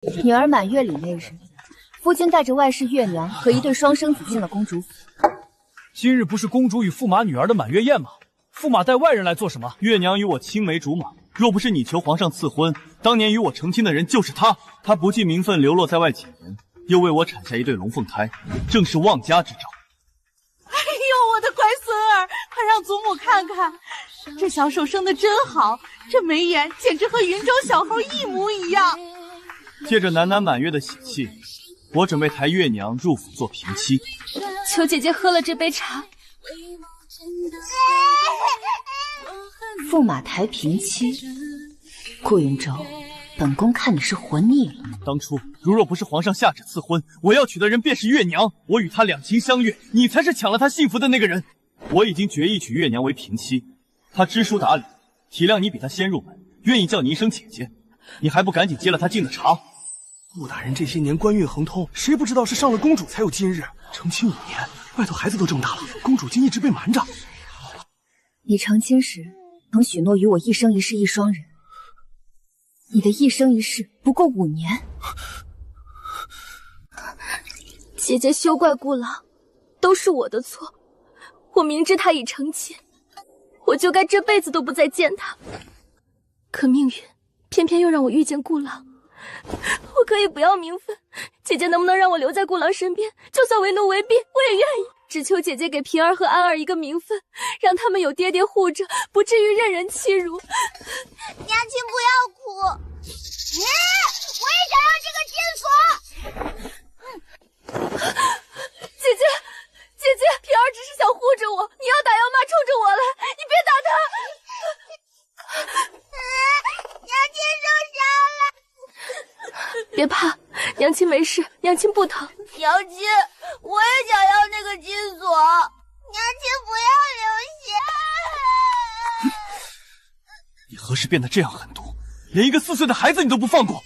女儿满月礼那日，夫君带着外室月娘和一对双生子进了公主府。今日不是公主与驸马女儿的满月宴吗？驸马带外人来做什么？月娘与我青梅竹马，若不是你求皇上赐婚，当年与我成亲的人就是他。他不计名分流落在外几年，又为我产下一对龙凤胎，正是妄家之兆。哎呦，我的乖孙儿，快让祖母看看，这小手生的真好，这眉眼简直和云州小猴一模一样。借着楠楠满月的喜气，我准备抬月娘入府做平妻。求姐姐喝了这杯茶。驸马抬平妻，顾云州，本宫看你是活腻了。当初如若不是皇上下旨赐婚，我要娶的人便是月娘，我与她两情相悦，你才是抢了她幸福的那个人。我已经决意娶月娘为平妻，她知书达理，体谅你比她先入门，愿意叫你一声姐姐，你还不赶紧接了她进的茶？顾大人这些年官运亨通，谁不知道是上了公主才有今日？成亲5年，外头孩子都这么大了，公主竟一直被瞒着。你成亲时曾许诺与我一生一世一双人，你的一生一世不过5年。姐姐休怪顾郎，都是我的错。我明知他已成亲，我就该这辈子都不再见他。可命运偏偏又让我遇见顾郎。我可以不要名分，姐姐能不能让我留在顾郎身边？就算为奴为婢，我也愿意。只求姐姐给平儿和安儿一个名分，让他们有爹爹护着，不至于任人欺辱。娘亲不要哭，我也想要这个金锁。姐姐，姐姐，平儿只是想护着我，你要打要骂冲着我来，你别打她。娘亲受伤了。别怕，娘亲没事，娘亲不疼。娘亲，我也想要那个金锁，娘亲不要流血。你何时变得这样狠毒，连一个4岁的孩子你都不放过？哎呦，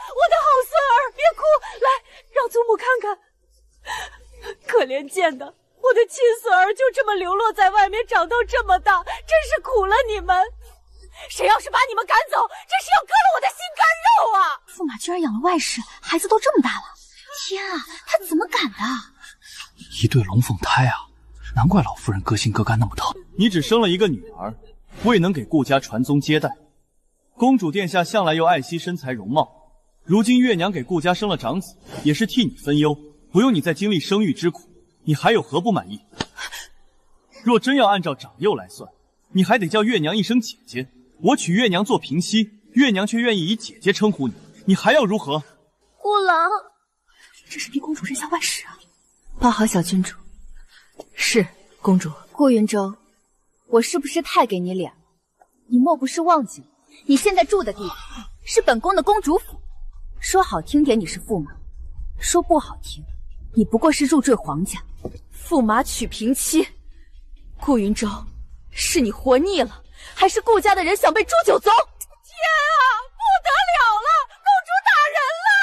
我的好孙儿，别哭，来，让祖母看看。可怜见的，我的亲孙儿就这么流落在外面，长到这么大，真是苦了你们。谁要是把你们赶走，真是要割了我的心肝肉啊！驸马居然养了外室，孩子都这么大了，天啊，他怎么敢的？一对龙凤胎啊，难怪老夫人割心割肝那么疼。你只生了一个女儿，未能给顾家传宗接代。公主殿下向来又爱惜身材容貌，如今月娘给顾家生了长子，也是替你分忧，不用你再经历生育之苦，你还有何不满意？若真要按照长幼来算，你还得叫月娘一声姐姐。我娶月娘做平妻，月娘却愿意以姐姐称呼你，你还要如何？顾郎，这是逼公主认下外室啊！抱好小君主。是公主。顾云州，我是不是太给你脸了？你莫不是忘记了，你现在住的地方是本宫的公主府。说好听点你是驸马，说不好听，你不过是入赘皇家。驸马娶平妻，顾云州，是你活腻了，还是顾家的人想被诛九族？天啊，不得了了，公主打人了！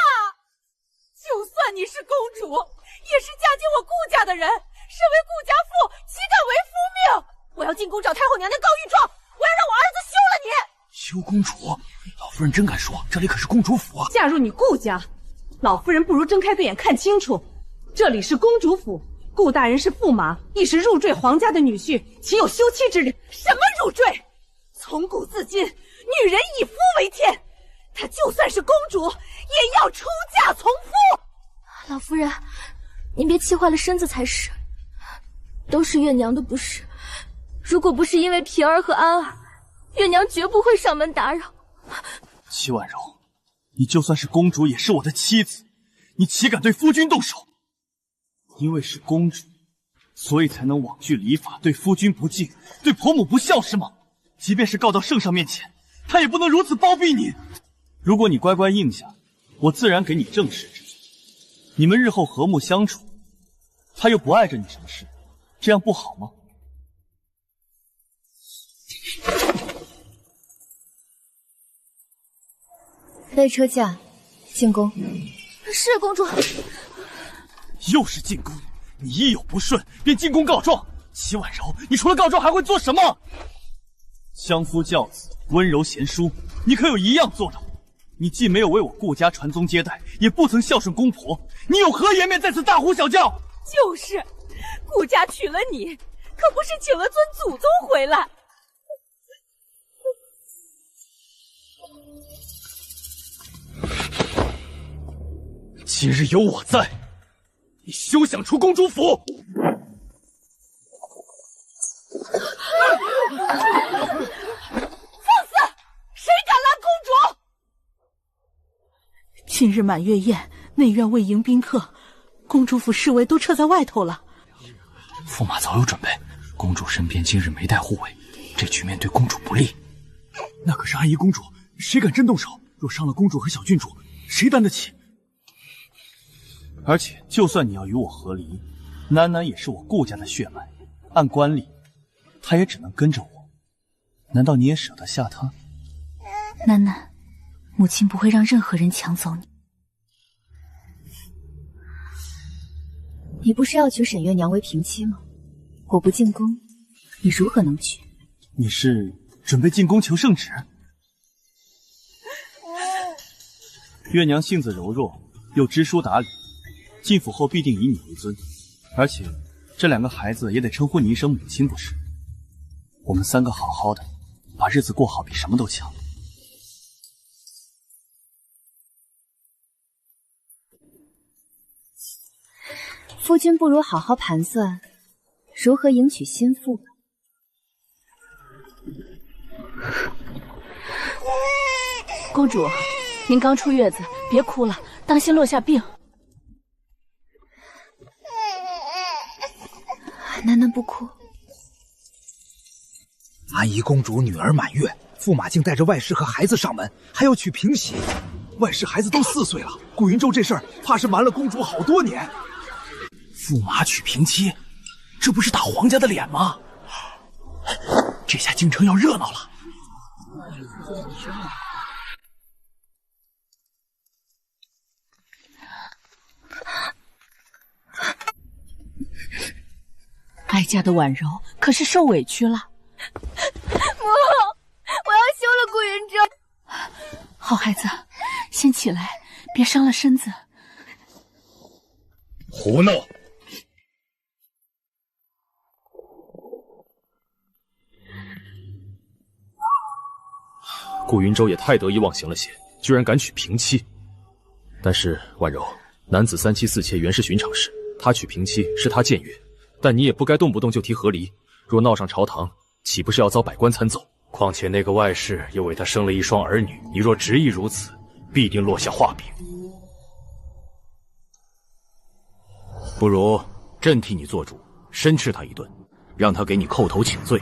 就算你是公主，也是嫁进我顾家的人，身为顾家妇，岂敢为夫命？我要进宫找太后娘娘告御状，我要让我儿子休了你！休公主，老夫人真敢说，这里可是公主府啊！嫁入你顾家，老夫人不如睁开对眼看清楚，这里是公主府。顾大人是驸马，亦是入赘皇家的女婿，岂有休妻之理？什么入赘？从古至今，女人以夫为天，她就算是公主，也要出嫁从夫。老夫人，您别气坏了身子才是。都是月娘的不是，如果不是因为平儿和安儿，月娘绝不会上门打扰。戚婉柔，你就算是公主，也是我的妻子，你岂敢对夫君动手？因为是公主，所以才能罔据礼法，对夫君不敬，对婆母不孝，是吗？即便是告到圣上面前，他也不能如此包庇你。如果你乖乖应下，我自然给你正室之女，你们日后和睦相处。他又不碍着你什么事，这样不好吗？备车驾，进宫。是公主。又是进宫，你一有不顺便进宫告状。齐婉柔，你除了告状还会做什么？相夫教子，温柔贤淑，你可有一样做到？你既没有为我顾家传宗接代，也不曾孝顺公婆，你有何颜面在此大呼小叫？就是，顾家娶了你，可不是请了尊祖宗回来。今日有我在，你休想出公主府！谁敢拦公主？今日满月宴，内院未迎宾客，公主府侍卫都撤在外头了。驸马早有准备，公主身边今日没带护卫，这局面对公主不利。那可是安宜公主，谁敢真动手？若伤了公主和小郡主，谁担得起？而且，就算你要与我和离，楠楠也是我顾家的血脉，按惯例，她也只能跟着我。难道你也舍得下她？楠楠，母亲不会让任何人抢走你。你不是要娶沈月娘为平妻吗？我不进宫，你如何能娶？你是准备进宫求圣旨？月娘性子柔弱，又知书达理，进府后必定以你为尊。而且，这2个孩子也得称呼你一声母亲，不是？我们3个好好的，把日子过好，比什么都强。夫君不如好好盘算，如何迎娶心腹吧。公主，您刚出月子，别哭了，当心落下病。楠楠不哭。安宜公主女儿满月，驸马竟带着外室和孩子上门，还要娶平喜。外室孩子都4岁了，顾云州这事儿怕是瞒了公主好多年。驸马娶平妻，这不是打皇家的脸吗？这下京城要热闹了。哀家的婉柔可是受委屈了。母，我要休了顾云州。好孩子，先起来，别伤了身子。胡闹！顾云州也太得意忘形了些，居然敢娶平妻。但是婉柔，男子3妻4妾原是寻常事，他娶平妻是他僭越，但你也不该动不动就提和离。若闹上朝堂，岂不是要遭百官参奏？况且那个外室又为他生了一双儿女，你若执意如此，必定落下话柄。不如朕替你做主，申斥他一顿，让他给你叩头请罪，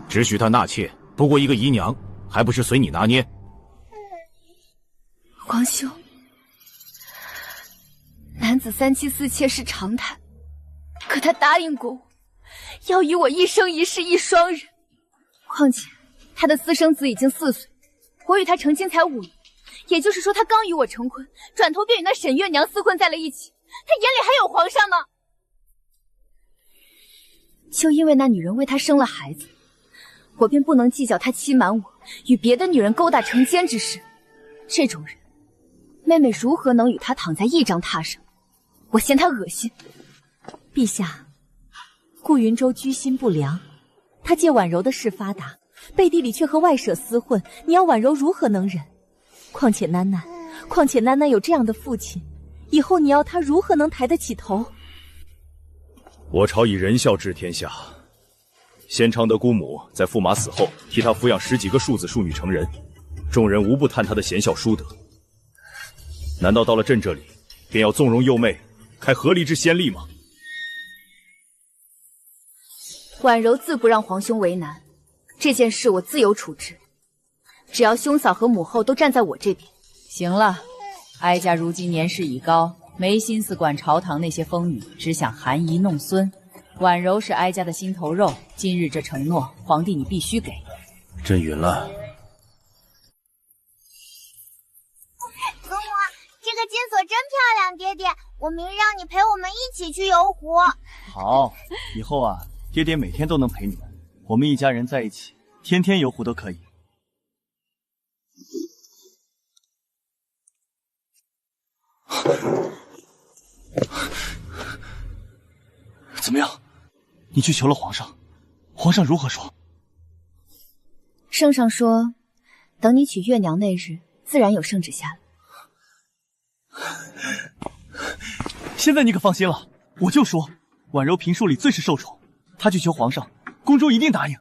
只许他纳妾，不过一个姨娘，还不是随你拿捏？皇兄，男子3妻4妾是常态，可他答应过我，要与我一生一世一双人。况且他的私生子已经4岁，我与他成亲才5年，也就是说他刚与我成婚，转头便与那沈月娘厮混在了一起，他眼里还有皇上吗？就因为那女人为他生了孩子，我便不能计较他欺瞒我，与别的女人勾搭成奸之事。这种人，妹妹如何能与他躺在一张榻上？我嫌他恶心。陛下，顾云州居心不良，他借婉柔的事发达，背地里却和外舍厮混，你要婉柔如何能忍？况且楠楠有这样的父亲，以后你要他如何能抬得起头？我朝以仁孝治天下，先昌德姑母在驸马死后，替他抚养10几个庶子庶女成人，众人无不叹他的贤孝淑德。难道到了朕这里，便要纵容幼妹，开和离之先例吗？婉柔自不让皇兄为难，这件事我自有处置。只要兄嫂和母后都站在我这边。行了，哀家如今年事已高，没心思管朝堂那些风雨，只想含饴弄孙。婉柔是哀家的心头肉，今日这承诺，皇帝你必须给。朕允了。祖母，这个金锁真漂亮，爹爹，我明日让你陪我们一起去游湖。好，以后啊，爹爹每天都能陪你们，我们一家人在一起，天天游湖都可以。怎么样？你去求了皇上，皇上如何说？圣上说，等你娶月娘那日，自然有圣旨下来。现在你可放心了，我就说婉柔嫔庶里最是受宠，她去求皇上，公主一定答应。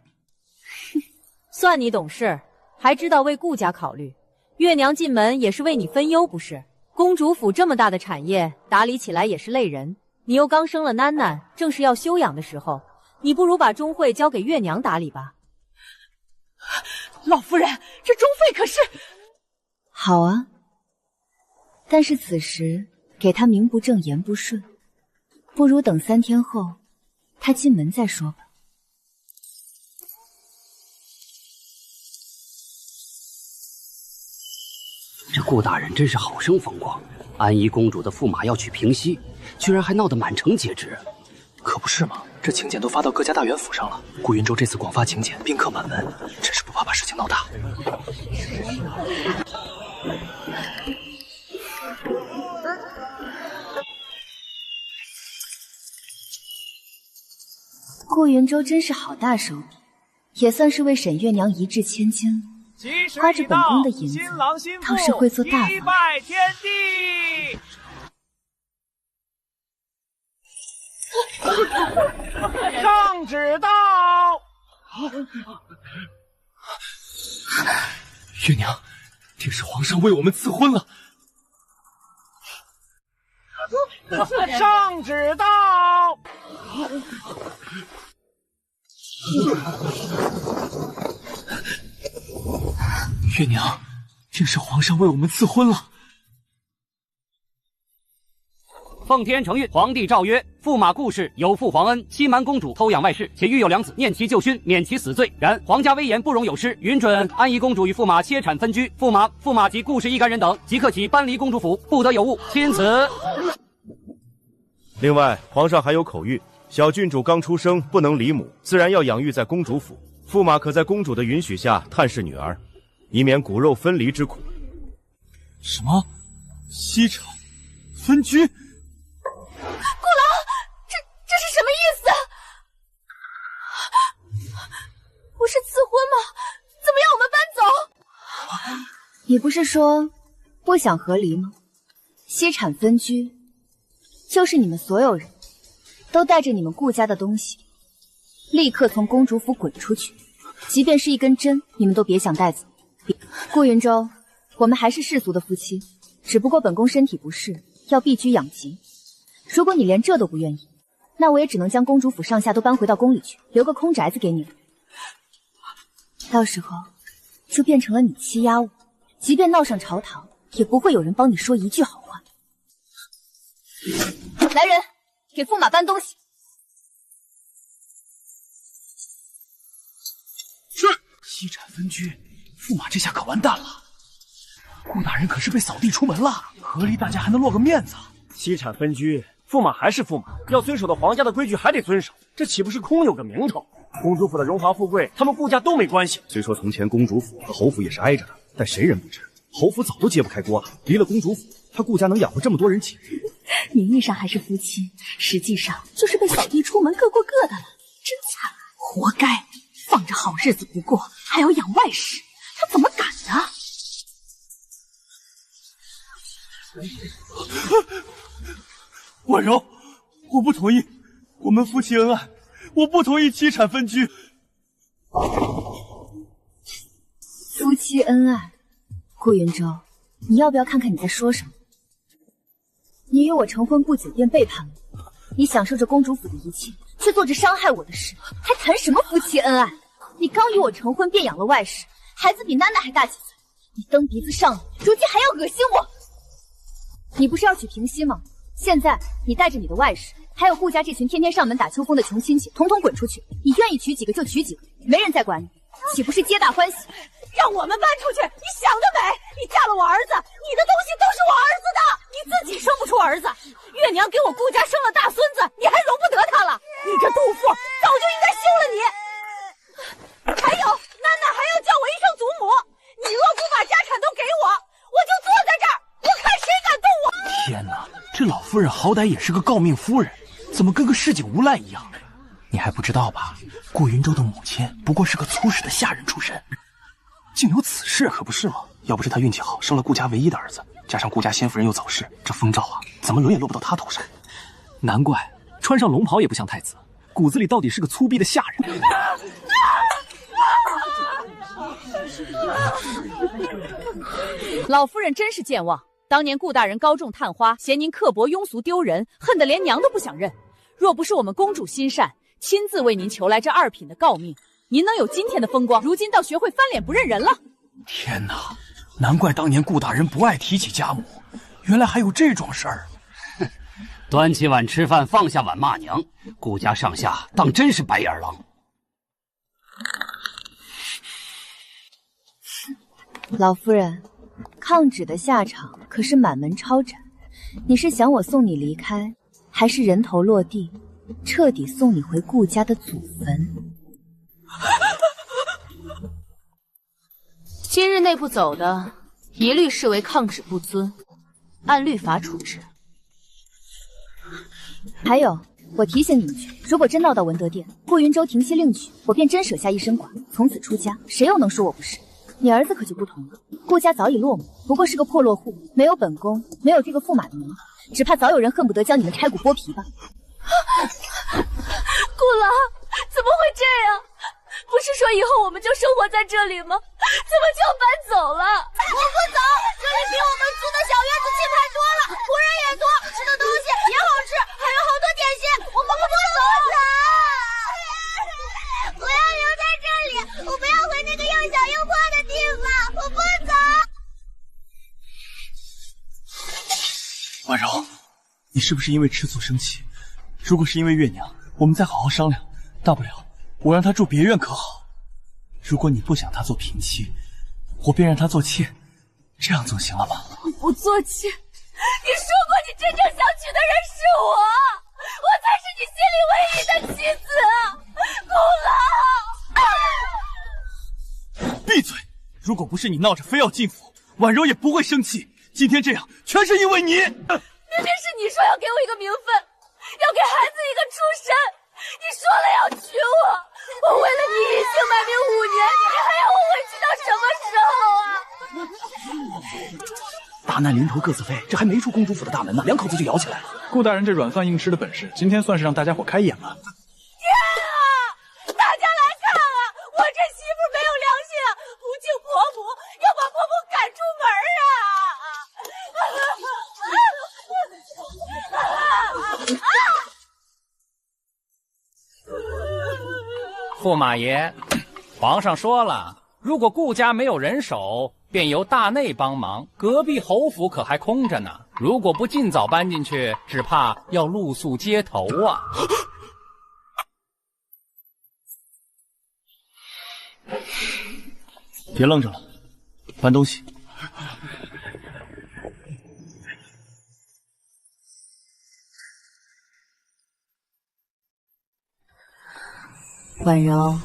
算你懂事，还知道为顾家考虑。月娘进门也是为你分忧，不是？公主府这么大的产业，打理起来也是累人。你又刚生了囡囡，正是要休养的时候，你不如把钟会交给月娘打理吧。老夫人，这钟妃可是……好啊，但是此时给她名不正言不顺，不如等3天后她进门再说吧。这顾大人真是好生风光，安宜公主的驸马要娶平西，居然还闹得满城皆知。可不是嘛，这请柬都发到各家大员府上了。顾云州这次广发请柬，宾客满门，真是不怕把事情闹大。顾云州真是好大手笔，也算是为沈月娘一掷千金了。花着本宫的银子，倒是会做大方。拜天地！圣旨到！月娘，定是皇上为我们赐婚了。圣旨到！月娘，定是皇上为我们赐婚了。奉天承运，皇帝诏曰：驸马顾氏有负皇恩，欺瞒公主，偷养外室，且育有良子，念其旧勋，免其死罪。然皇家威严不容有失，允准安宜公主与驸马切产分居。驸马及顾氏一干人等即刻起搬离公主府，不得有误。钦此。另外，皇上还有口谕：小郡主刚出生，不能离母，自然要养育在公主府。驸马可在公主的允许下探视女儿，以免骨肉分离之苦。什么？惜产分居？顾郎，这是什么意思？不是赐婚吗？怎么要我们搬走？你不是说不想和离吗？惜产分居，就是你们所有人都带着你们顾家的东西，立刻从公主府滚出去。即便是一根针，你们都别想带走。顾云州，我们还是世俗的夫妻，只不过本宫身体不适，要避居养疾。如果你连这都不愿意，那我也只能将公主府上下都搬回到宫里去，留个空宅子给你了。到时候就变成了你欺压我，即便闹上朝堂，也不会有人帮你说一句好话。来人，给驸马搬东西。是。惜产分居，驸马这下可完蛋了。顾大人可是被扫地出门了，和离大家还能落个面子。惜产分居，驸马还是驸马，要遵守的皇家的规矩还得遵守，这岂不是空有个名头？公主府的荣华富贵，他们顾家都没关系。虽说从前公主府和侯府也是挨着的，但谁人不知，侯府早都揭不开锅了。离了公主府，他顾家能养活这么多人几日？名义上还是夫妻，实际上就是被扫地出门，各过各的了，真惨，活该！放着好日子不过，还要养外室，他怎么敢呢？婉柔，我不同意，我们夫妻恩爱，我不同意妻产分居。夫妻恩爱，顾云舟，你要不要看看你在说什么？你与我成婚不久便背叛了我，你享受着公主府的一切，却做着伤害我的事，还谈什么夫妻恩爱？你刚与我成婚便养了外室，孩子比囡囡还大几岁，你蹬鼻子上脑，如今还要恶心我。你不是要娶平西吗？现在你带着你的外室，还有顾家这群天天上门打秋风的穷亲戚，统统滚出去！你愿意娶几个就娶几个，没人再管你，岂不是皆大欢喜？让我们搬出去，你想得美！你嫁了我儿子，你的东西都是我儿子的，你自己生不出儿子，月娘给我顾家生了大孙子，你还容不得他了！你这毒妇，早就应该休了你！还有，囡囡还要叫我一声祖母，你若不把家产都给我，我就坐在这儿，我看谁敢动我！天哪，这老夫人好歹也是个诰命夫人，怎么跟个市井无赖一样？你还不知道吧？顾云舟的母亲不过是个粗使的下人出身，竟有此事，可不是吗？要不是他运气好，生了顾家唯一的儿子，加上顾家先夫人又早逝，这风兆啊，怎么轮也落不到他头上。难怪穿上龙袍也不像太子，骨子里到底是个粗鄙的下人。老夫人真是健忘，当年顾大人高中探花，嫌您刻薄庸俗丢人，恨得连娘都不想认。若不是我们公主心善，亲自为您求来这2品的诰命，您能有今天的风光，如今倒学会翻脸不认人了。天哪，难怪当年顾大人不爱提起家母，原来还有这种事儿。端起碗吃饭，放下碗骂娘，顾家上下当真是白眼狼。老夫人，抗旨的下场可是满门抄斩。你是想我送你离开，还是人头落地，彻底送你回顾家的祖坟？今日内不走的，一律视为抗旨不遵，按律法处置。还有，我提醒你一句，如果真闹到文德殿，顾云舟停息另娶，我便真舍下一身剐，从此出家，谁又能说我不是？你儿子可就不同了，顾家早已落寞，不过是个破落户，没有本宫，没有这个驸马的名，只怕早有人恨不得将你们拆骨剥皮吧。顾郎，怎么会这样？不是说以后我们就生活在这里吗？怎么就搬走了？我不走，这里比我们租的小院子气派多了，仆人也多，吃的东西也好吃，还有好多点心，我们不走。我要留在这里，我不要回那个又小又破的地方，我不走。婉柔，你是不是因为吃醋生气？如果是因为月娘，我们再好好商量，大不了我让她住别院可好？如果你不想她做平妻，我便让她做妾，这样总行了吧？我不做妾，你说过你真正想娶的人是我，我才是你心里唯一的妻子，顾郎。闭嘴！如果不是你闹着非要进府，婉柔也不会生气。今天这样，全是因为你。明明是你说要给我一个名分，要给孩子一个出身，你说了要娶我，我为了你隐姓埋名5年，你还要我委屈到什么时候啊？大难临头各自飞，这还没出公主府的大门呢，两口子就咬起来了。顾大人这软饭硬吃的本事，今天算是让大家伙开眼了。天啊！大家来看啊！我这媳妇没有良心啊，不敬婆婆，要把婆婆赶出门啊！驸马爷，皇上说了，如果顾家没有人手，便由大内帮忙。隔壁侯府可还空着呢，如果不尽早搬进去，只怕要露宿街头啊！别愣着了，搬东西。婉柔，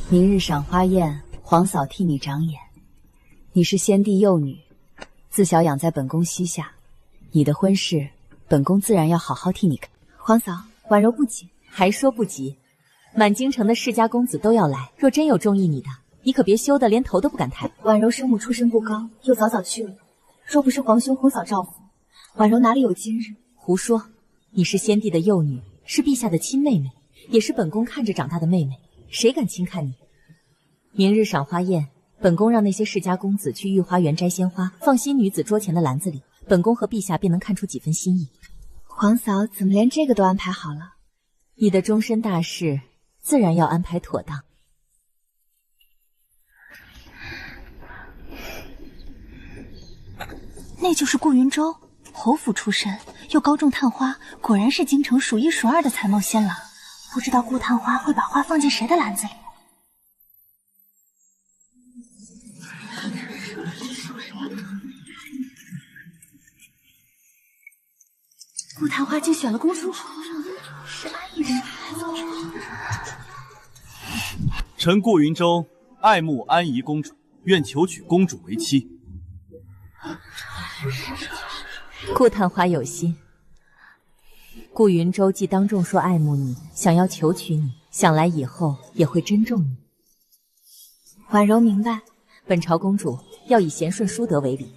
明日赏花宴，皇嫂替你长眼。你是先帝幼女，自小养在本宫膝下，你的婚事，本宫自然要好好替你看。皇嫂，婉柔不急，还说不急。满京城的世家公子都要来，若真有中意你的，你可别羞得连头都不敢抬。婉柔生母出身不高，又早早去了，若不是皇兄红嫂照拂，婉柔哪里有今日？胡说！你是先帝的幼女，是陛下的亲妹妹，也是本宫看着长大的妹妹，谁敢轻看你？明日赏花宴，本宫让那些世家公子去御花园摘鲜花，放新女子桌前的篮子里，本宫和陛下便能看出几分心意。皇嫂怎么连这个都安排好了？你的终身大事，自然要安排妥当。那就是顾云舟，侯府出身，又高中探花，果然是京城数一数二的才貌仙郎。不知道顾探花会把花放进谁的篮子里？顾探花竟选了公主府，什么意思？臣顾云舟爱慕安宜公主，愿求娶公主为妻。顾探花有心，顾云舟既当众说爱慕你，想要求娶你，想来以后也会珍重你。婉柔明白，本朝公主要以贤顺淑德为礼。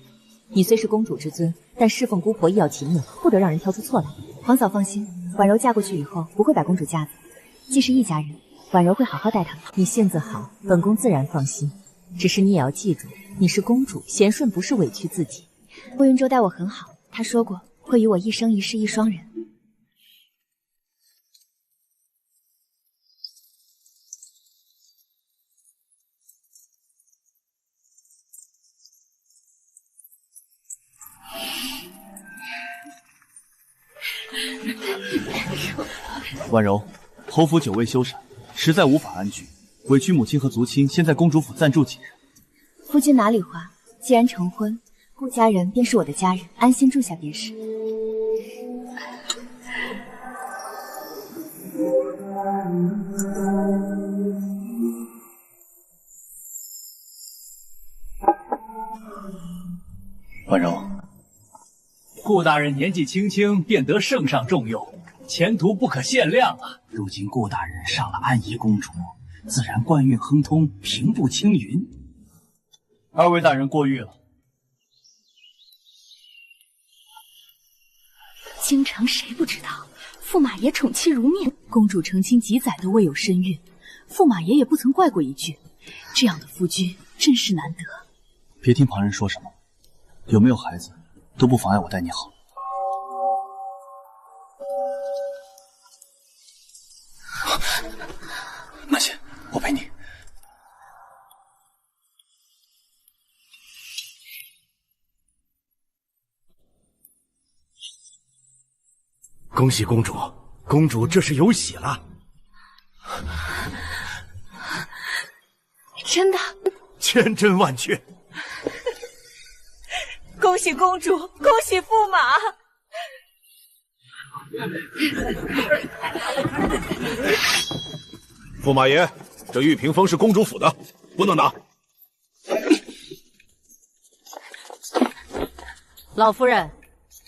你虽是公主之尊，但侍奉姑婆亦要勤勉，不得让人挑出错来。皇嫂放心，婉柔嫁过去以后不会摆公主架子，既是一家人，婉柔会好好待她们。你性子好，本宫自然放心。只是你也要记住，你是公主，贤顺不是委屈自己。顾云舟待我很好，她说过会与我一生一世一双人。婉柔，侯府久未修缮，实在无法安居，委屈母亲和族亲先在公主府暂住几日。夫君哪里话？既然成婚，顾家人便是我的家人，安心住下便是。婉柔，顾大人年纪轻轻便得圣上重用，前途不可限量啊！如今顾大人上了安仪公主，自然官运亨通，平步青云。二位大人过誉了。京城谁不知道，驸马爷宠妻如命，公主成亲几载都未有身孕，驸马爷也不曾怪过一句。这样的夫君真是难得。别听旁人说什么，有没有孩子都不妨碍我待你好。慢些，我陪你。恭喜公主，公主这是有喜了。真的？千真万确。恭喜公主，恭喜驸马！驸马爷，这玉屏风是公主府的，不能拿。老夫人，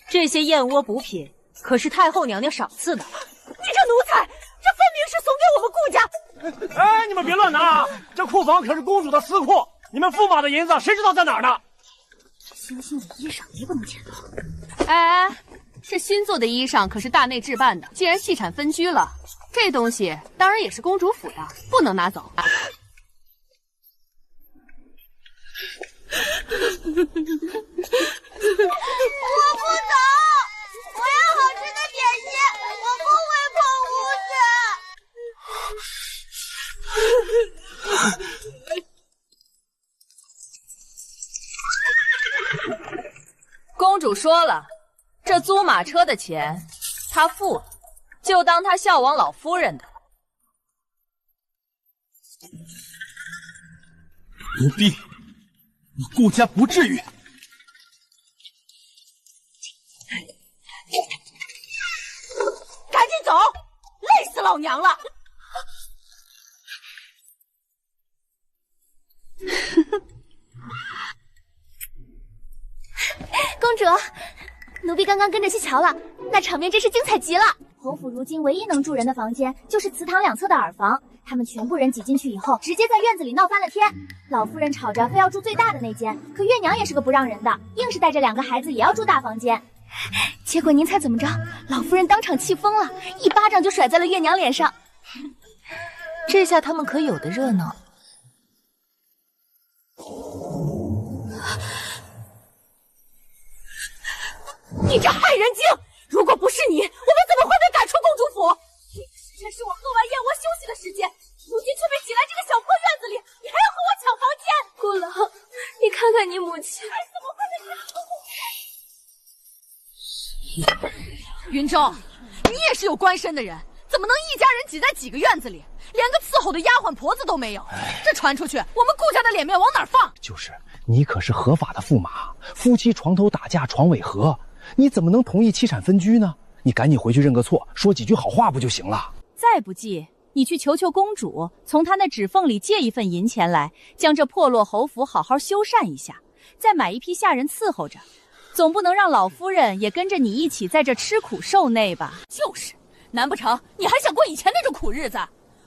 这些燕窝补品可是太后娘娘赏赐的。你这奴才，这分明是送给我们顾家。哎，你们别乱拿，这库房可是公主的私库，你们驸马的银子谁知道在哪儿呢？星星的衣裳别不能见到。哎，这新做的衣裳可是大内置办的，既然系产分居了，这东西当然也是公主府的，不能拿走。我不走，我要好吃的点心，我不会碰屋子。公主说了，这租马车的钱她付了，就当她孝往老夫人的。不必，我顾家不至于。赶紧走，累死老娘了！公主，奴婢刚刚跟着去瞧了，那场面真是精彩极了。侯府如今唯一能住人的房间，就是祠堂两侧的耳房。他们全部人挤进去以后，直接在院子里闹翻了天。老夫人吵着非要住最大的那间，可月娘也是个不让人的，硬是带着2个孩子也要住大房间。结果您猜怎么着？老夫人当场气疯了，一巴掌就甩在了月娘脸上。这下他们可有的热闹。你这害人精！如果不是你，我们怎么会被赶出公主府？这个时辰是我喝完燕窝休息的时间，如今却被挤来这个小破院子里，你还要和我抢房间？顾老，你看看你母亲，怎么会被赶出？云舟，你也是有官身的人，怎么能一家人挤在几个院子里，连个伺候的丫鬟婆子都没有？这传出去，我们顾家的脸面往哪儿放？就是你可是合法的驸马，夫妻床头打架床尾和，你怎么能同意妻产分居呢？你赶紧回去认个错，说几句好话不就行了？再不济，你去求求公主，从她那指缝里借一份银钱来，将这破落侯府好好修缮一下，再买一批下人伺候着。总不能让老夫人也跟着你一起在这吃苦受累吧？就是，难不成你还想过以前那种苦日子？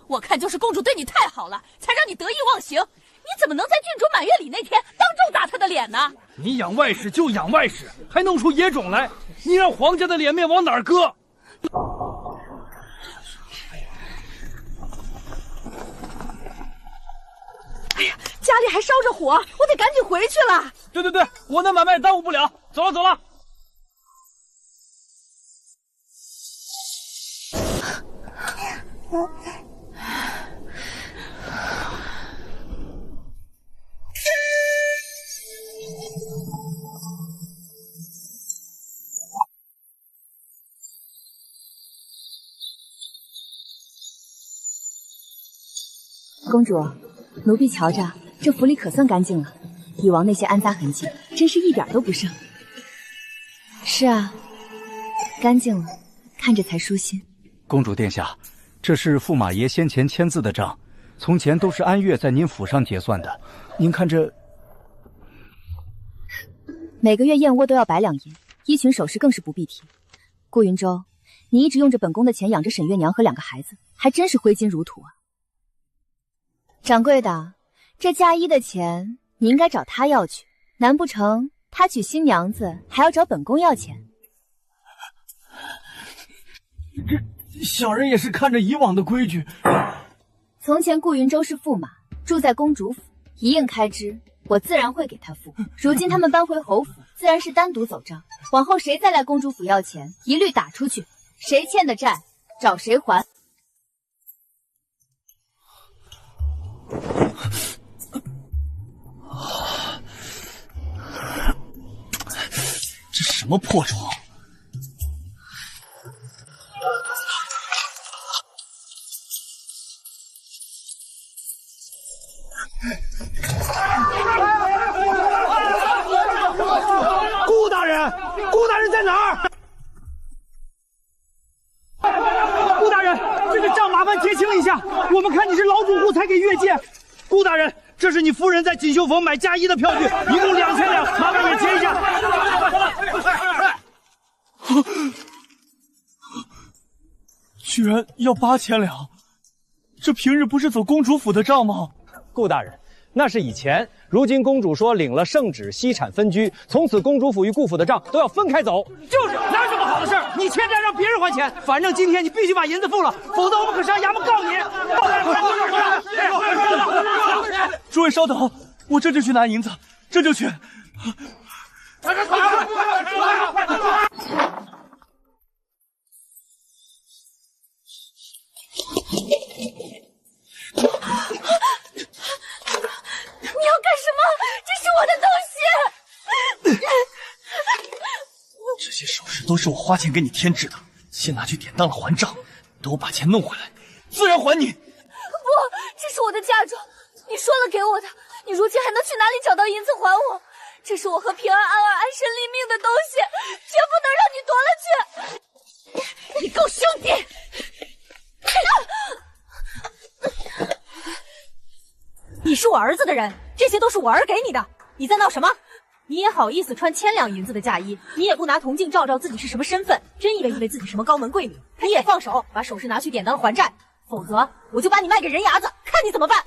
我看就是公主对你太好了，才让你得意忘形。你怎么能在郡主满月礼那天当众打她的脸呢？你养外室就养外室，还弄出野种来，你让皇家的脸面往哪儿搁？哎呀，家里还烧着火，我得赶紧回去了。对，我的买卖耽误不了，走了。公主，奴婢瞧着，这府里可算干净了，以往那些安杂痕迹，真是一点都不剩。是啊，干净了，看着才舒心。公主殿下，这是驸马爷先前签字的账，从前都是安月在您府上结算的。您看这，每个月燕窝都要100两银，衣裙首饰更是不必提。顾云舟，你一直用着本宫的钱养着沈月娘和2个孩子，还真是挥金如土啊！掌柜的，这嫁衣的钱你应该找他要去，难不成他娶新娘子还要找本宫要钱？这小人也是看着以往的规矩。从前顾云舟是驸马，住在公主府，一应开支我自然会给他付。如今他们搬回侯府，自然是单独走账。往后谁再来公主府要钱，一律打出去，谁欠的债找谁还。这什么破床？顾大人，顾大人在哪儿？顾大人，这个账麻烦结清一下，我们看你是老主顾才给越界。顾大人，这是你夫人在锦绣坊买嫁衣的票据，一共2000两，麻烦也结一下。居然要8000两，这平日不是走公主府的账吗？顾大人，那是以前，如今公主说领了圣旨，息产分居，从此公主府与顾府的账都要分开走。就是哪有这么好的事儿？你欠债让别人还钱，反正今天你必须把银子付了，否则我们可上衙门告你。诸位稍等，我这就去拿银子，这就去。你要干什么？这是我的东西。这些首饰都是我花钱给你添置的，先拿去典当了还账，等我把钱弄回来，自然还你。不，这是我的嫁妆，你说了给我的，你如今还能去哪里找到银子还我？这是我和平儿安儿安身立命的东西，绝不能让你夺了去。你够兄弟！你是我儿子的人，这些都是我儿给你的，你在闹什么？你也好意思穿1000两银子的嫁衣，你也不拿铜镜照照自己是什么身份，真以为自己什么高门贵女？你也放手，把首饰拿去典当还债，否则我就把你卖给人牙子，看你怎么办！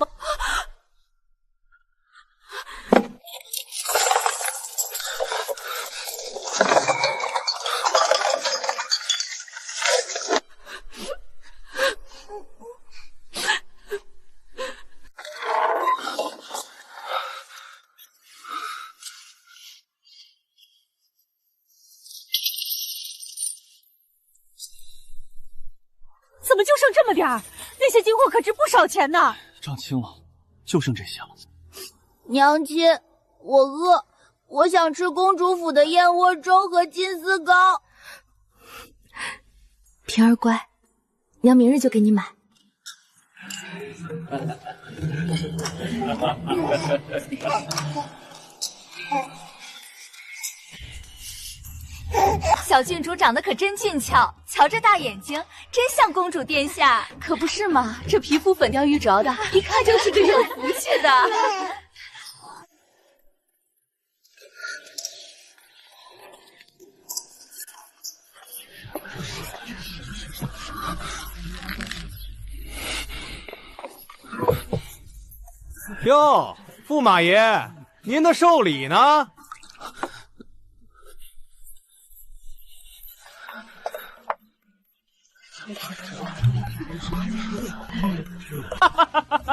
怎么就剩这么点儿？那些金货可值不少钱呢。账清了，就剩这些了。娘亲，我饿，我想吃公主府的燕窝粥和金丝糕。平儿乖，娘明日就给你买。小郡主长得可真俊俏，瞧这大眼睛，真像公主殿下。可不是嘛，这皮肤粉雕玉琢的，一看就是个有福气的。哟，驸马爷，您的寿礼呢？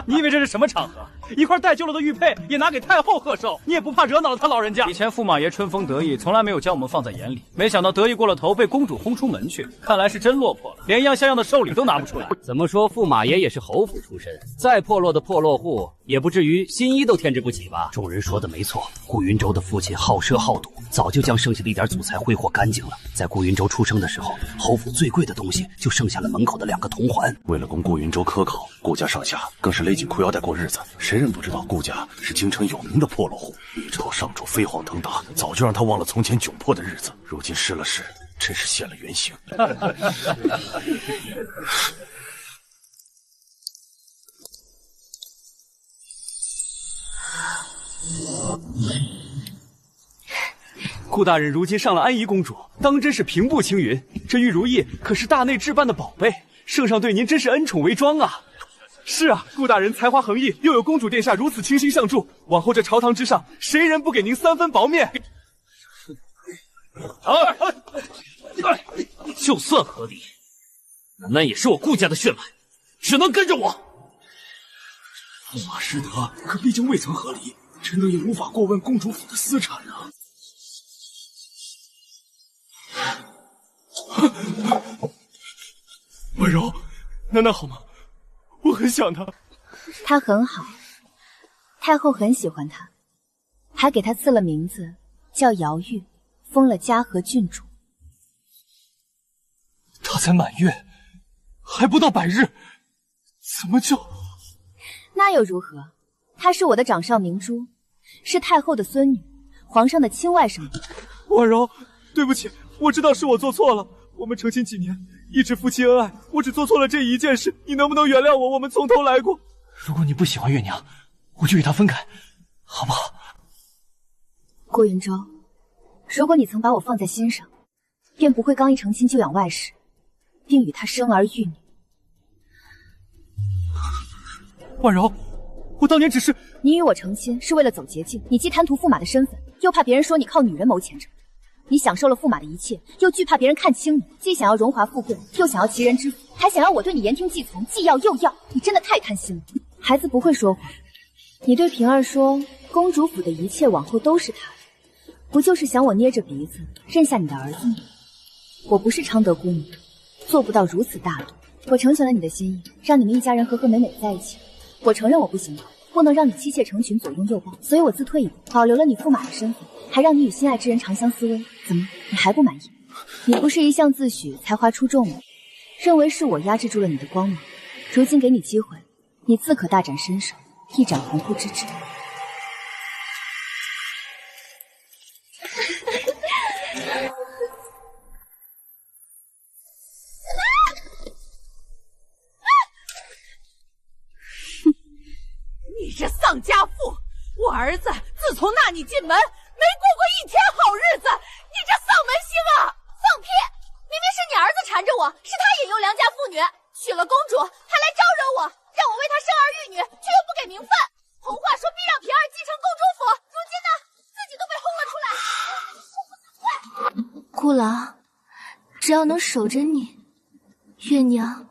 你以为这是什么场合？一块带旧了的玉佩也拿给太后贺寿，你也不怕惹恼了他老人家？以前驸马爷春风得意，从来没有将我们放在眼里，没想到得意过了头，被公主轰出门去。看来是真落魄了，连一样像样的寿礼都拿不出来。怎么说，驸马爷也是侯府出身，再破落的破落户，也不至于新衣都添置不起吧？众人说的没错，顾云舟的父亲好奢好赌，早就将剩下的一点祖财挥霍干净了。在顾云舟出生的时候，侯府最贵的东西就剩下了门口的2个铜环。为了供顾云舟科考，顾家上下更是勒紧裤腰带过日子。谁人不知道顾家是京城有名的破落户？一朝上主飞黄腾达，早就让他忘了从前窘迫的日子。如今失了势，真是现了原形。顾大人如今上了安宜公主，当真是平步青云。这玉如意可是大内置办的宝贝，圣上对您真是恩宠为庄啊！是啊，顾大人才华横溢，又有公主殿下如此倾心相助，往后这朝堂之上，谁人不给您3分薄面？就算合理，那也是我顾家的血脉，只能跟着我。驸马失德，可毕竟未曾合离，臣等也无法过问公主府的私产啊。婉柔，楠楠好吗？我很想她。她很好，太后很喜欢她，还给她赐了名字叫瑶玉，封了嘉禾郡主。她才满月，还不到100日，怎么就……那又如何？她是我的掌上明珠，是太后的孙女，皇上的亲外甥女。婉柔，对不起，我知道是我做错了。我们成亲几年，一直夫妻恩爱，我只做错了这一件事，你能不能原谅我？我们从头来过。如果你不喜欢月娘，我就与她分开，好不好？顾云舟，如果你曾把我放在心上，便不会刚一成亲就养外室，并与他生儿育女。婉柔，我当年只是……你与我成亲是为了走捷径，你既贪图驸马的身份，又怕别人说你靠女人谋前程。你享受了驸马的一切，又惧怕别人看轻你，既想要荣华富贵，又想要齐人之福，还想要我对你言听计从，既要又要，你真的太贪心了。孩子不会说谎，你对平儿说公主府的一切往后都是她的，不就是想我捏着鼻子认下你的儿子吗？我不是昌德姑母，做不到如此大度。我成全了你的心意，让你们一家人和和美美在一起。我承认我不行了，不能让你妻妾成群，左拥右抱，所以我自退一步，保留了你驸马的身份，还让你与心爱之人长相厮偎。怎么，你还不满意？你不是一向自诩才华出众吗？认为是我压制住了你的光芒，如今给你机会，你自可大展身手，一展鸿鹄之志。你这丧家妇！我儿子自从纳你进门，没过过一天好日子，你这丧门星啊！放屁！明明是你儿子缠着我，是他引诱良家妇女，娶了公主还来招惹我，让我为他生儿育女，却又不给名分。红话说必让平儿继承公主府，如今呢，自己都被轰了出来。顾郎，只要能守着你，月娘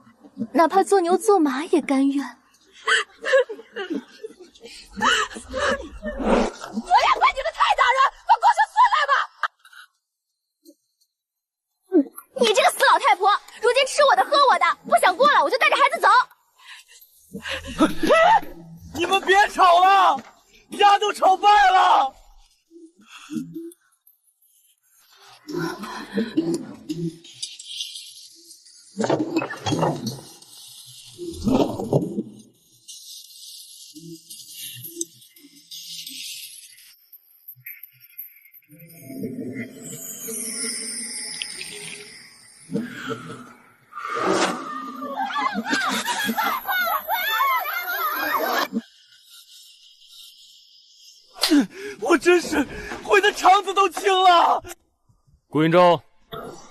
哪怕做牛做马也甘愿。我也怪你个太大人，把光秀送来吧！你这个死老太婆，如今吃我的喝我的，不想过了我就带着孩子走。你们别吵了，家都吵败了。我真是悔得肠子都青了。顾云舟，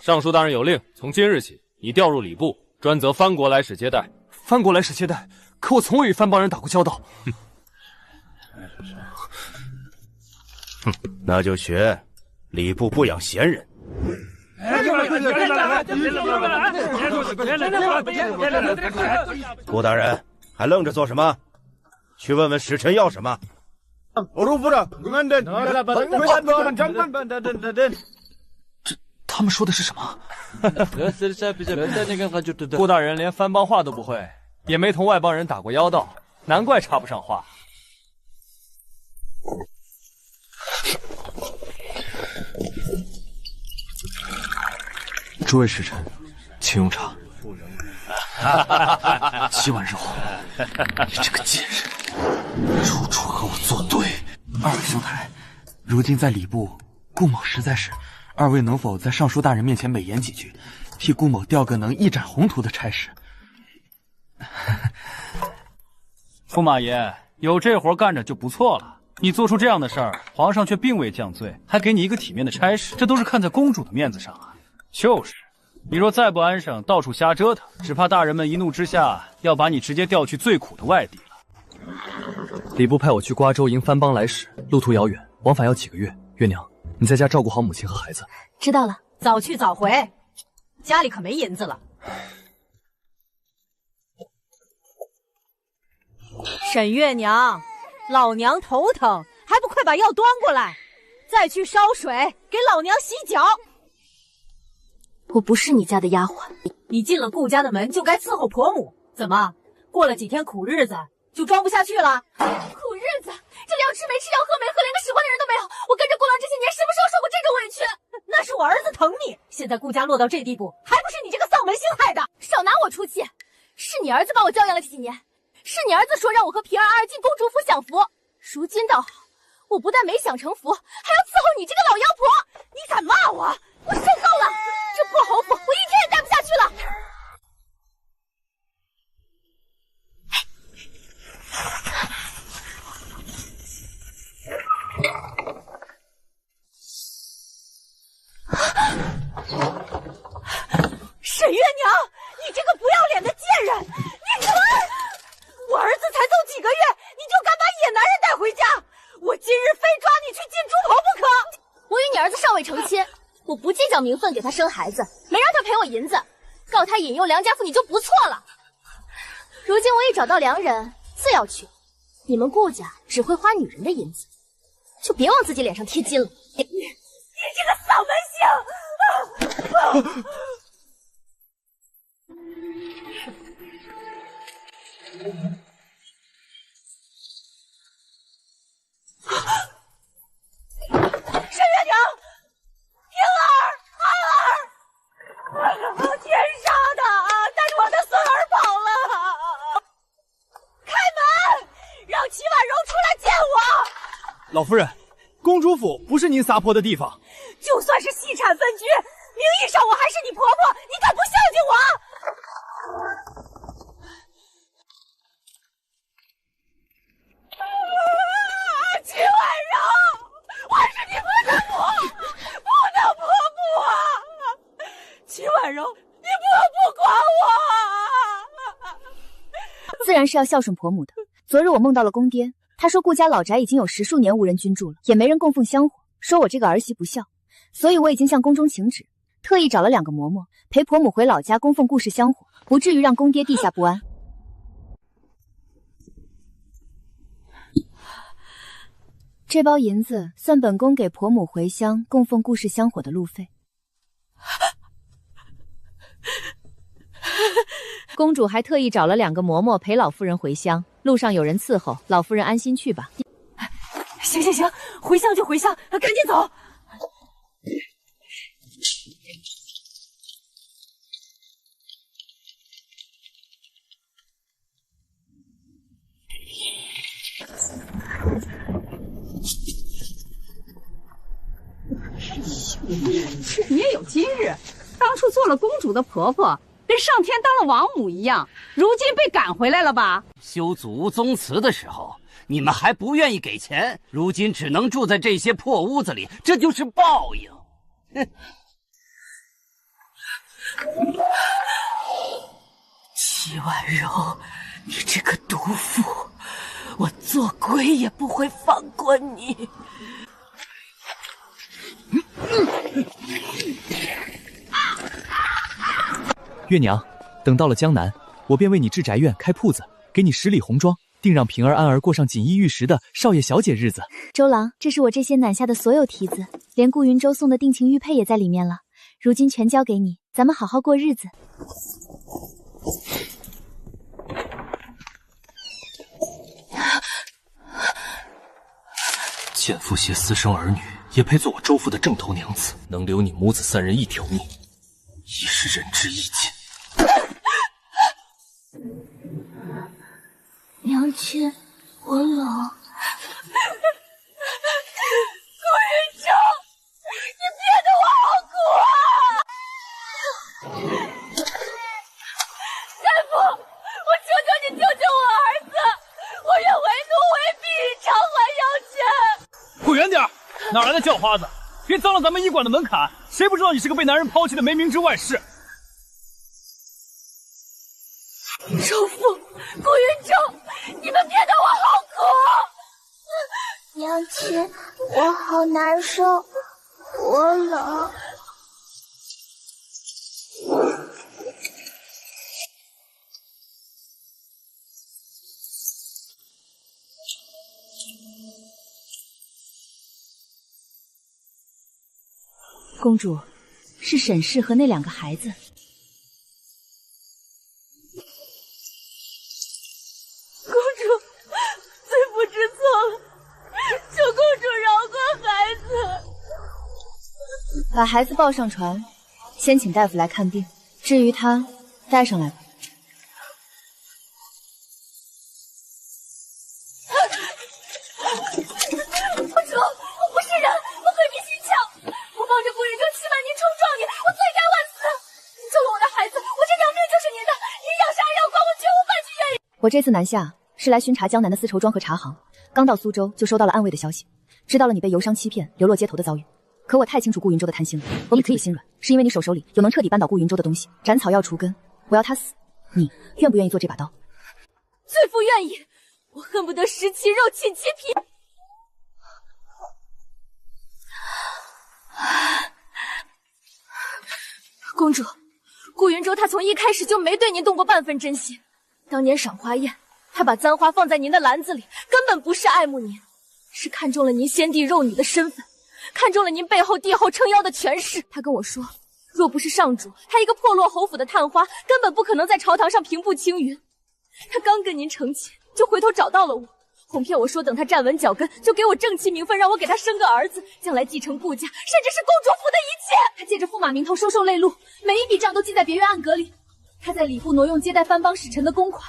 尚书大人有令，从今日起，你调入礼部，专责藩国来使接待。藩国来使接待，可我从未与藩邦人打过交道。哼，那就学，礼部不养闲人。顾大人，还愣着做什么？去问问使臣要什么。他们说的是什么？顾大人连番邦话都不会，也没同外邦人打过交道，难怪插不上话。诸位使臣，请用茶。齐婉柔，你这个贱人，处处和我作对。二位兄台，如今在礼部，顾某实在是，二位能否在尚书大人面前美言几句，替顾某调个能一展宏图的差事？驸马爷，有这活干着就不错了。你做出这样的事儿，皇上却并未降罪，还给你一个体面的差事，这都是看在公主的面子上啊。就是，你若再不安生，到处瞎折腾，只怕大人们一怒之下要把你直接调去最苦的外地了。礼部派我去瓜州迎番邦来使，路途遥远，往返要几个月。月娘，你在家照顾好母亲和孩子。知道了，早去早回，家里可没银子了。沈月娘，老娘头疼，还不快把药端过来，再去烧水给老娘洗脚。我不是你家的丫鬟，你进了顾家的门就该伺候婆母，怎么过了几天苦日子就装不下去了？苦日子，这里要吃没吃，要喝没喝，连个使唤的人都没有。我跟着顾郎这些年，什么时候受过这种委屈？那是我儿子疼你，现在顾家落到这地步，还不是你这个丧门星害的？少拿我出气！是你儿子把我教养了这几年，是你儿子说让我和平儿进公主府享福。如今倒好，我不但没享成福，还要伺候你这个老妖婆！你敢骂我？我受够了！这破侯府，我一天也待不下去了。沈月娘，你这个不要脸的贱人！你敢！我儿子才走几个月，你就敢把野男人带回家？我今日非抓你去进猪棚不可！我与你儿子尚未成亲，我不计较名分给他生孩子，没让他赔我银子，告他引诱良家妇女就不错了。如今我已找到良人，自要娶。你们顾家只会花女人的银子，就别往自己脸上贴金了。你这个丧门星！沈月娘，平儿，安儿，天杀的，带着我的孙儿跑了！开门，让齐婉柔出来见我。老夫人，公主府不是您撒泼的地方。就算是细产分居，名义上我还是你婆婆，你敢不孝敬我？齐婉柔，我是你们的不能婆母啊！齐婉柔，你不管我！自然是要孝顺婆母的。昨日我梦到了公爹，他说顾家老宅已经有10数年无人居住了，也没人供奉香火，说我这个儿媳不孝，所以我已经向宫中请旨，特意找了2个嬷嬷陪婆母回老家供奉顾氏香火，不至于让公爹地下不安。这包银子算本宫给婆母回乡供奉顾氏香火的路费。公主还特意找了2个嬷嬷陪老夫人回乡，路上有人伺候，老夫人安心去吧。行，回乡就回乡，赶紧走。你也有今日，当初做了公主的婆婆，跟上天当了王母一样，如今被赶回来了吧？修祖屋宗祠的时候，你们还不愿意给钱，如今只能住在这些破屋子里，这就是报应。哼！齐婉柔，你这个毒妇，我做鬼也不会放过你！月娘，等到了江南，我便为你置宅院、开铺子，给你10里红妆，定让平儿安儿过上锦衣玉食的少爷小姐日子。周郎，这是我这些南下的所有提子，连顾云舟送的定情玉佩也在里面了，如今全交给你，咱们好好过日子。贱妇携私生儿女，也配做我周府的正头娘子？能留你母子3人一条命，已是仁至义尽。娘亲，我冷。顾云舟，你憋得我好苦啊！大夫，我求求你救救我儿子，我愿为奴为婢，偿还要钱。滚远点，哪来的叫花子？别脏了咱们医馆的门槛！谁不知道你是个被男人抛弃的没名之外士？周父，顾云舟，你们憋得我好苦！娘亲，我好难受，我冷。公主，是沈氏和那2个孩子。公主，罪妇知错了，求公主饶过孩子。把孩子抱上船，先请大夫来看病。至于他，带上来吧。公主，我不是人，我鬼迷心窍，我帮着顾云舟欺瞒您、冲撞您，我罪该万死。您救了我的孩子，我这条命就是您的，您要杀要剐，我绝无半句怨言。我这次南下是来巡查江南的丝绸庄和茶行，刚到苏州就收到了安慰的消息，知道了你被游商欺骗、流落街头的遭遇。可我太清楚顾云舟的贪心了，你可以心软，是因为你手里有能彻底扳倒顾云舟的东西，斩草要除根，我要他死。你愿不愿意做这把刀？罪妇愿意，我恨不得食其肉，寝其皮。公主，顾云舟他从一开始就没对您动过半分真心。当年赏花宴，他把簪花放在您的篮子里，根本不是爱慕您，是看中了您先帝肉女的身份，看中了您背后帝后撑腰的权势。他跟我说，若不是上主，他一个破落侯府的探花，根本不可能在朝堂上平步青云。他刚跟您成亲，就回头找到了我，哄骗我说等他站稳脚跟，就给我正妻名分，让我给他生个儿子，将来继承顾家，甚至是公主府的一切。他借着驸马名头收受贿赂，每一笔账都记在别院暗格里。他在礼部挪用接待藩邦使臣的公款，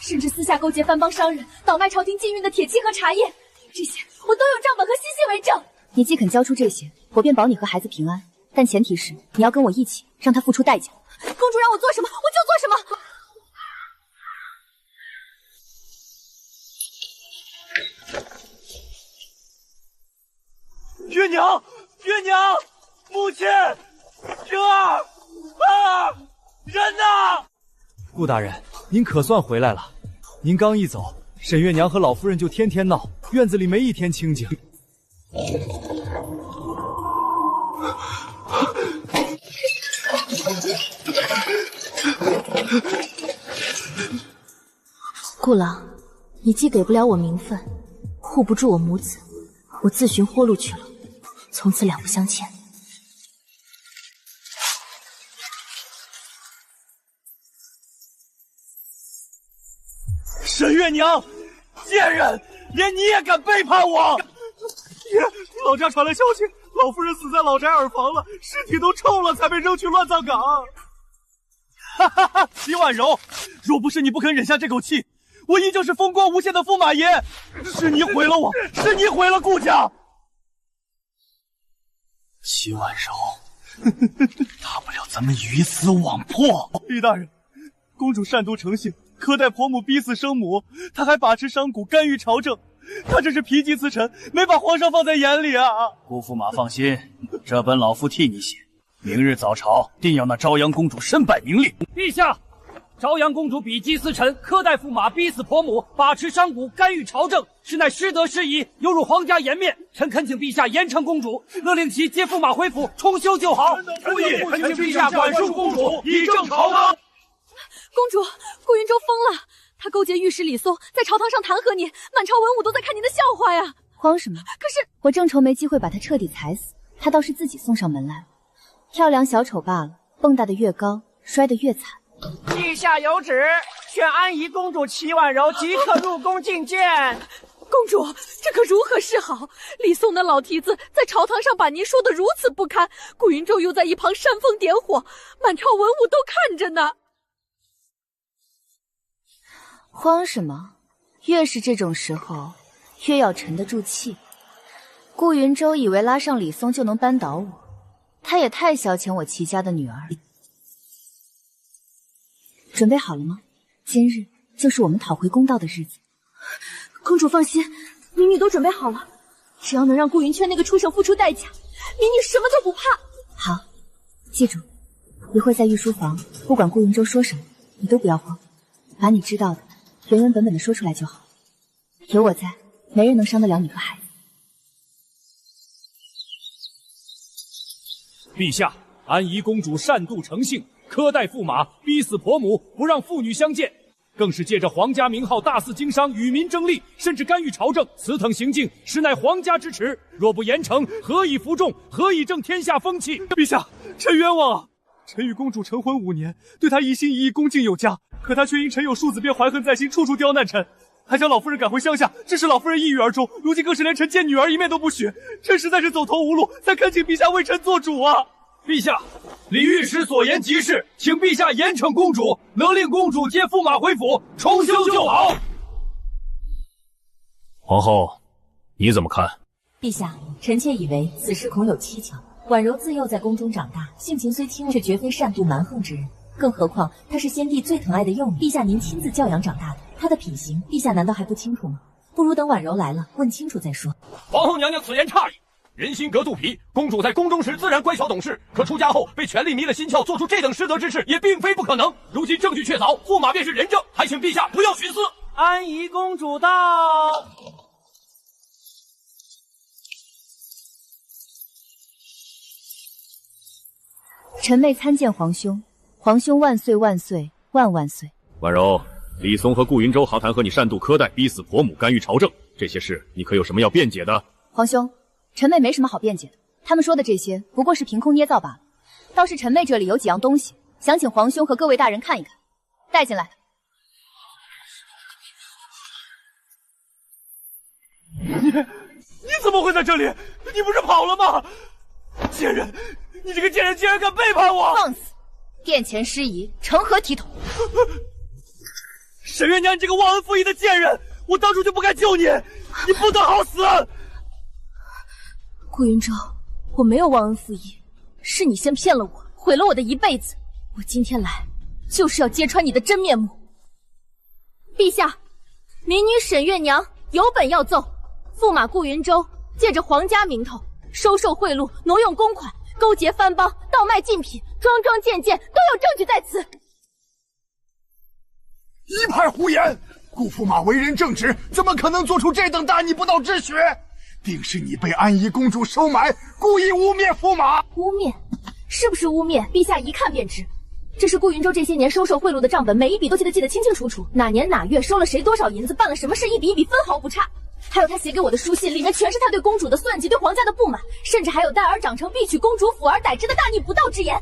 甚至私下勾结藩邦商人，倒卖朝廷禁运的铁器和茶叶，这些我都有账本和信息为证。你既肯交出这些，我便保你和孩子平安，但前提是你要跟我一起让他付出代价。公主让我做什么，我就做什么。月娘，月娘，母亲，平儿，啊，人呢？顾大人，您可算回来了。您刚一走，沈月娘和老夫人就天天闹，院子里没一天清静。顾郎，你既给不了我名分，护不住我母子，我自寻活路去了，从此两不相欠。沈月娘，贱人，连你也敢背叛我！爷，老家传来消息，老夫人死在老宅耳房了，尸体都臭了，才被扔去乱葬岗。哈哈哈，齐婉柔，若不是你不肯忍下这口气，我依旧是风光无限的驸马爷。是你毁了我，是你毁了顾家。齐婉柔，大不了咱们鱼死网破。李大人，公主善妒成性，苛待婆母，逼死生母，她还把持商贾，干预朝政，她这是脾气自沉，没把皇上放在眼里啊！顾驸马放心，这本老夫替你写，明日早朝定要那朝阳公主身败名裂。陛下，朝阳公主比姬思臣，苛待驸马，逼死婆母，把持商贾，干预朝政，实乃失德失仪，有辱皇家颜面。臣恳请陛下严惩公主，勒令其接驸马回府，重修旧好。复议，恳请陛下管束公主，以正朝纲。公主，顾云舟疯了，他勾结御史李松，在朝堂上弹劾你，满朝文武都在看您的笑话呀！慌什么？可是我正愁没机会把他彻底踩死，他倒是自己送上门来了。跳梁小丑罢了，蹦跶得越高，摔得越惨。陛下有旨，宣安宜公主齐婉柔即刻入宫觐见。公主，这可如何是好？李宋那老蹄子在朝堂上把您说得如此不堪，顾云舟又在一旁煽风点火，满朝文武都看着呢。慌什么？越是这种时候，越要沉得住气。顾云舟以为拉上李松就能扳倒我，他也太消遣我齐家的女儿。准备好了吗？今日就是我们讨回公道的日子。公主放心，民女都准备好了，只要能让顾云轩那个畜生付出代价，民女什么都不怕。好，记住，一会儿在御书房，不管顾云舟说什么，你都不要慌，把你知道的原原本本的说出来就好。有我在，没人能伤得了你和孩子。陛下，安宜公主擅妒成性，苛待驸马，逼死婆母，不让父女相见，更是借着皇家名号大肆经商，与民争利，甚至干预朝政，此等行径实乃皇家之耻。若不严惩，何以服众？何以正天下风气？陛下，臣冤枉啊！臣与公主成婚5年，对她一心一意，恭敬有加，可她却因臣有庶子，便怀恨在心，处处刁难臣，还将老夫人赶回乡下，致使老夫人抑郁而终。如今更是连臣见女儿一面都不许，臣实在是走投无路，才恳请陛下为臣做主啊！陛下，李御史所言极是，请陛下严惩公主，勒令公主接驸马回府，重修旧好。皇后，你怎么看？陛下，臣妾以为此事恐有蹊跷。婉柔自幼在宫中长大，性情虽轻，却绝非擅妒蛮横之人。更何况她是先帝最疼爱的幼女，陛下您亲自教养长大的，她的品行，陛下难道还不清楚吗？不如等婉柔来了，问清楚再说。皇后娘娘此言差矣。人心隔肚皮，公主在宫中时自然乖巧懂事，可出家后被权力迷了心窍，做出这等失德之事也并非不可能。如今证据确凿，驸马便是人证，还请陛下不要徇私。安宜公主到。臣妹参见皇兄，皇兄万岁万岁万万岁。婉柔，李松和顾云舟豪谈和你擅妒苛待，逼死婆母，干预朝政，这些事你可有什么要辩解的？皇兄，臣妹没什么好辩解的，他们说的这些不过是凭空捏造罢了。倒是臣妹这里有几样东西，想请皇兄和各位大人看一看，带进来。你怎么会在这里？你不是跑了吗？贱人！你这个贱人竟然敢背叛我！放肆！殿前失仪，成何体统？沈月娘，你这个忘恩负义的贱人！我当初就不该救你，你不得好死！顾云舟，我没有忘恩负义，是你先骗了我，毁了我的一辈子。我今天来，就是要揭穿你的真面目。陛下，民女沈月娘有本要奏：驸马顾云舟借着皇家名头收受贿赂，挪用公款，勾结藩邦，倒卖禁品，桩桩件件都有证据在此。一派胡言！顾驸马为人正直，怎么可能做出这等大逆不道之举？定是你被安宜公主收买，故意污蔑驸马。污蔑？是不是污蔑？陛下一看便知。这是顾云舟这些年收受贿赂的账本，每一笔都记得清清楚楚，哪年哪月收了谁多少银子，办了什么事，一笔一笔分毫不差。还有他写给我的书信，里面全是他对公主的算计，对皇家的不满，甚至还有待儿长成必娶公主辅而逮之的大逆不道之言。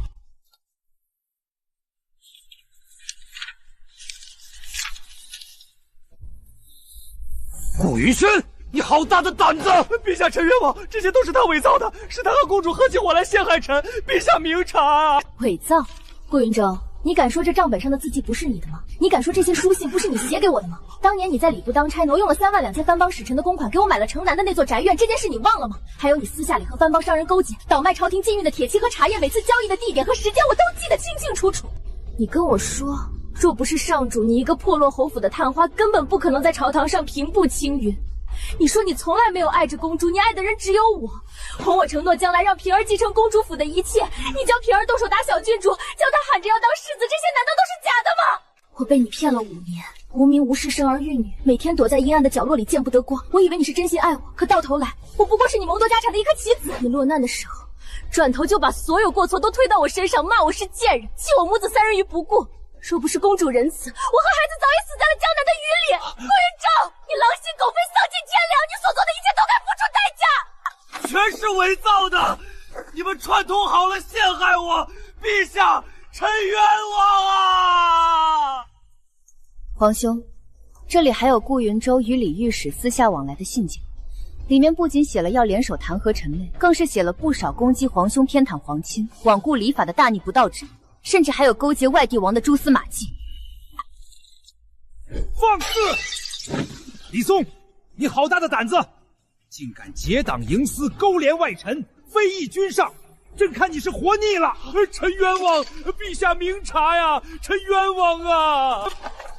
顾云轩，你好大的胆子！陛下，臣冤枉，这些都是他伪造的，是他和公主合起伙来陷害臣，陛下明察。伪造？顾云舟，你敢说这账本上的字迹不是你的吗？你敢说这些书信不是你写给我的吗？当年你在礼部当差，挪用了3万2千藩邦使臣的公款，给我买了城南的那座宅院，这件事你忘了吗？还有你私下里和藩邦商人勾结，倒卖朝廷禁运的铁器和茶叶，每次交易的地点和时间我都记得清清楚楚。你跟我说，若不是上主你一个破落侯府的探花，根本不可能在朝堂上平步青云。你说你从来没有爱着公主，你爱的人只有我，哄我承诺将来让平儿继承公主府的一切，你教平儿动手打小郡主，教她喊着要当世子，这些难道都是假的吗？被你骗了5年，无名无事生儿育女，每天躲在阴暗的角落里见不得光。我以为你是真心爱我，可到头来，我不过是你谋夺家产的一颗棋子。你落难的时候，转头就把所有过错都推到我身上，骂我是贱人，弃我母子3人于不顾。若不是公主仁慈，我和孩子早已死在了江南的雨里。顾云峥，你狼心狗肺，丧尽天良，你所做的一切都该付出代价。全是伪造的！你们串通好了陷害我，陛下，臣冤枉啊！皇兄，这里还有顾云舟与李御史私下往来的信件，里面不仅写了要联手弹劾臣妹，更是写了不少攻击皇兄、偏袒皇亲、罔顾礼法的大逆不道之言，甚至还有勾结外地王的蛛丝马迹。放肆！李松，你好大的胆子，竟敢结党营私，勾连外臣，非议君上！朕看你是活腻了，臣冤枉，陛下明察呀，臣冤枉啊！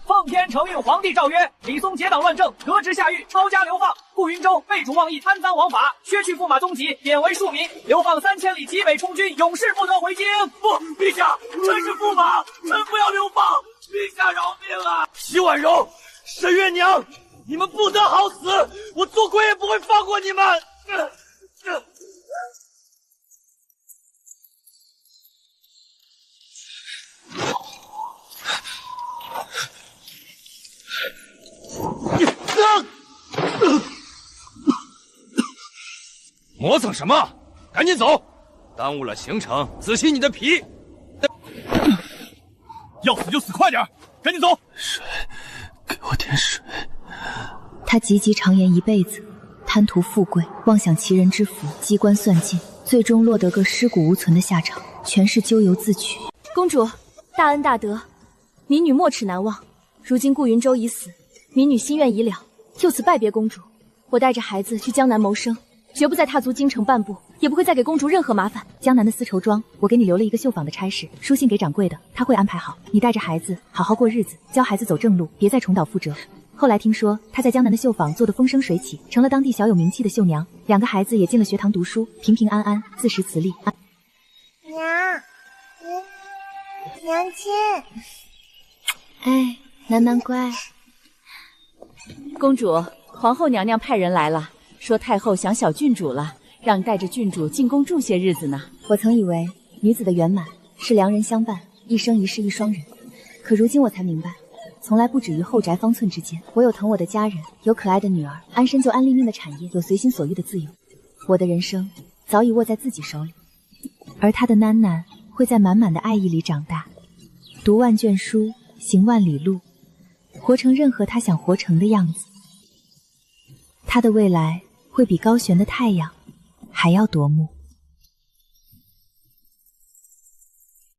奉天承运皇帝诏曰：李松结党乱政，革职下狱，抄家流放。顾云舟被主妄议贪赃枉法，削去驸马宗籍，贬为庶民，流放3000里极北充军，永世不得回京。不，陛下，臣是驸马，臣不要流放，陛下饶命啊！徐婉柔、沈月娘，你们不得好死！我做鬼也不会放过你们！磨蹭什么？赶紧走，耽误了行程，仔细你的皮！要死就死快点，赶紧走！水，给我点水。他积极常言一辈子，贪图富贵，妄想其人之福，机关算尽，最终落得个尸骨无存的下场，全是咎由自取。公主，大恩大德，民女没齿难忘。如今顾云舟已死，民女心愿已了，就此拜别公主。我带着孩子去江南谋生，绝不再踏足京城半步，也不会再给公主任何麻烦。江南的丝绸庄，我给你留了一个绣坊的差事，书信给掌柜的，他会安排好。你带着孩子好好过日子，教孩子走正路，别再重蹈覆辙。后来听说他在江南的绣坊做得风生水起，成了当地小有名气的绣娘，2个孩子也进了学堂读书，平平安安，自食慈力。娘亲，哎，楠楠乖。公主，皇后娘娘派人来了，说太后想小郡主了，让带着郡主进宫住些日子呢。我曾以为女子的圆满是2人相伴，一生一世一双人，可如今我才明白，从来不止于后宅方寸之间。我有疼我的家人，有可爱的女儿，安身就安立命的产业，有随心所欲的自由。我的人生早已握在自己手里，而她的囡囡会在满满的爱意里长大，读万卷书，行万里路，活成任何她想活成的样子。她的未来会比高悬的太阳还要夺目。